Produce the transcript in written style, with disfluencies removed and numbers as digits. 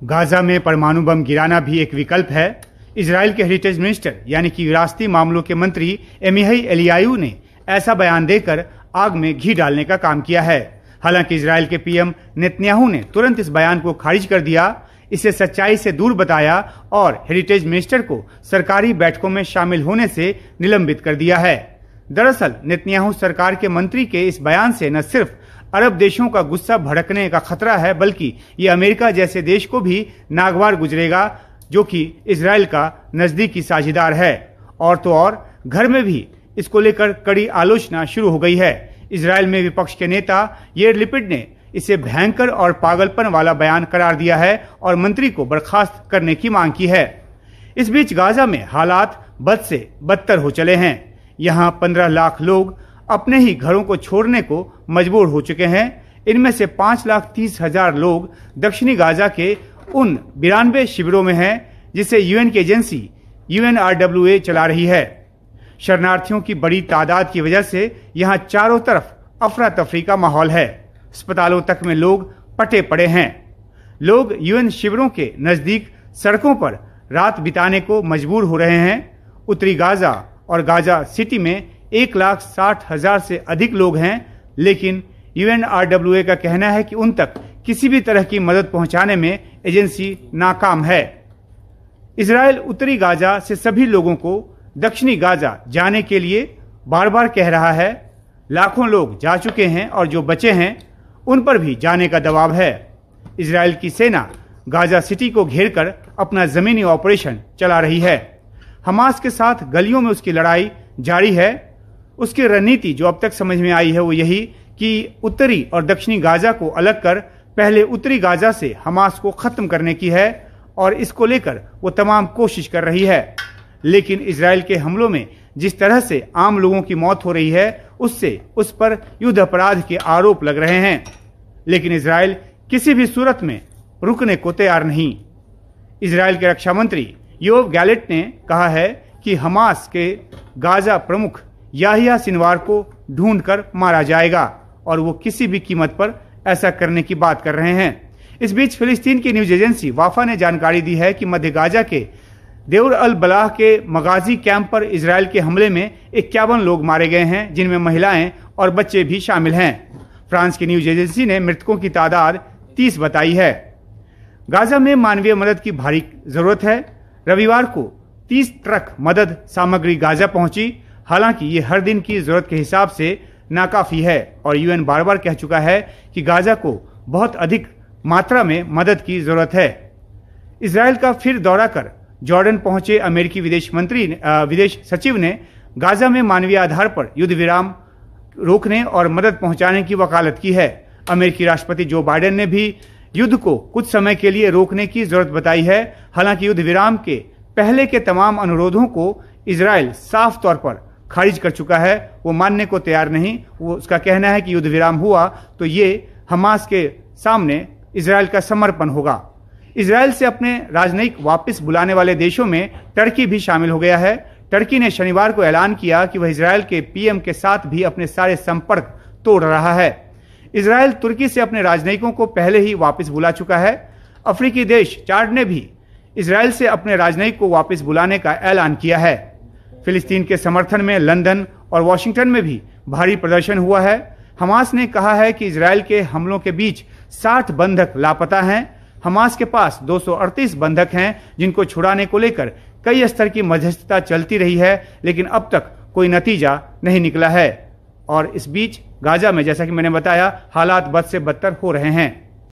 Gaza में परमाणु बम गिराना भी एक विकल्प है। इजराइल के हेरिटेज मिनिस्टर यानी कि विरासती मामलों के मंत्री एमिहाई एलियाहू ने ऐसा बयान देकर आग में घी डालने का काम किया है। हालांकि इजराइल के पीएम नेतन्याहू ने तुरंत इस बयान को खारिज कर दिया, इसे सच्चाई से दूर बताया और हेरिटेज मिनिस्टर को सरकारी बैठकों में शामिल होने से निलंबित कर दिया है। दरअसल नेतन्याहू सरकार के मंत्री के इस बयान से न सिर्फ अरब देशों का गुस्सा भड़कने का खतरा है, बल्कि ये अमेरिका जैसे देश को भी नागवार गुजरेगा, जो कि इजराइल का नजदीकी साझेदार है। और तो और घर में भी इसको लेकर कड़ी आलोचना शुरू हो गई है। इजराइल में विपक्ष के नेता याइर लैपिड ने इसे भयंकर और पागलपन वाला बयान करार दिया है और मंत्री को बर्खास्त करने की मांग की है। इस बीच गाजा में हालात बद से बदतर हो चले हैं। यहाँ 15 लाख लोग अपने ही घरों को छोड़ने को मजबूर हो चुके हैं। इनमें से 5,30,000 लोग दक्षिणी गाजा के उन 92 शिविरों में हैं जिसे यूएन की एजेंसी UNRWA चला रही है। शरणार्थियों की बड़ी तादाद की वजह से यहाँ चारों तरफ अफरा तफरी का माहौल है। अस्पतालों तक में लोग पटे पड़े हैं। लोग यूएन शिविरों के नजदीक सड़कों पर रात बिताने को मजबूर हो रहे हैं। उत्तरी गाजा और गाजा सिटी में 1,60,000 से अधिक लोग हैं, लेकिन UNRWA का कहना है कि उन तक किसी भी तरह की मदद पहुंचाने में एजेंसी नाकाम है। इजराइल उत्तरी गाजा से सभी लोगों को दक्षिणी गाजा जाने के लिए बार बार कह रहा है। लाखों लोग जा चुके हैं और जो बचे हैं उन पर भी जाने का दबाव है। इजराइल की सेना गाजा सिटी को घेरकर अपना जमीनी ऑपरेशन चला रही है। हमास के साथ गलियों में उसकी लड़ाई जारी है। उसकी रणनीति जो अब तक समझ में आई है वो यही कि उत्तरी और दक्षिणी गाजा को अलग कर पहले उत्तरी गाजा से हमास को खत्म करने की है और इसको लेकर वो तमाम कोशिश कर रही है। लेकिन इजराइल के हमलों में जिस तरह से आम लोगों की मौत हो रही है उससे उस पर युद्ध अपराध के आरोप लग रहे हैं। लेकिन इजराइल किसी भी सूरत में रुकने को तैयार नहीं। इजराइल के रक्षा मंत्री योव गैलेट ने कहा है कि हमास के गाजा प्रमुख याहिया सिनवार को ढूंढकर मारा जाएगा और वो किसी भी कीमत पर ऐसा करने की बात कर रहे हैं। इस बीच फिलिस्तीन की न्यूज एजेंसी वाफा ने जानकारी दी है कि मध्य गाजा के देउर अल बलाह के मगाजी कैंप पर इजराइल के हमले में 51 लोग मारे गए हैं, जिनमें महिलाएं और बच्चे भी शामिल हैं। फ्रांस की न्यूज एजेंसी ने मृतकों की तादाद 30 बताई है। गाजा में मानवीय मदद की भारी जरूरत है। रविवार को 30 ट्रक मदद सामग्री गाजा पहुंची। हालांकि ये हर दिन की जरूरत के हिसाब से नाकाफी है और यूएन बार बार कह चुका है कि गाजा को बहुत अधिक मात्रा में मदद की जरूरत है। इजराइल का फिर दौरा कर जॉर्डन पहुंचे अमेरिकी विदेश सचिव ने गाजा में मानवीय आधार पर युद्ध विराम रोकने और मदद पहुंचाने की वकालत की है। अमेरिकी राष्ट्रपति जो बाइडेन ने भी युद्ध को कुछ समय के लिए रोकने की जरूरत बताई है। हालांकि युद्ध विराम के पहले के तमाम अनुरोधों को इजराइल साफ तौर पर खारिज कर चुका है। वो मानने को तैयार नहीं। वो उसका कहना है कि युद्ध विराम हुआ तो ये हमास के सामने इजराइल का समर्पण होगा। इजराइल से अपने राजनयिक वापस बुलाने वाले देशों में टर्की भी शामिल हो गया है। टर्की ने शनिवार को ऐलान किया कि वह इजराइल के पीएम के साथ भी अपने सारे संपर्क तोड़ रहा है। इजराइल तुर्की से अपने राजनयिकों को पहले ही वापस बुला चुका है। अफ्रीकी देश चाड ने भी इजराइल से अपने राजनयिक को वापस बुलाने का ऐलान किया है। फिलिस्तीन के समर्थन में लंदन और वॉशिंगटन में भी भारी प्रदर्शन हुआ है। हमास ने कहा है कि इजराइल के हमलों के बीच 60 बंधक लापता हैं। हमास के पास 238 बंधक हैं जिनको छुड़ाने को लेकर कई स्तर की मध्यस्थता चलती रही है, लेकिन अब तक कोई नतीजा नहीं निकला है। और इस बीच गाजा में जैसा कि मैंने बताया हालात बद से बदतर हो रहे हैं।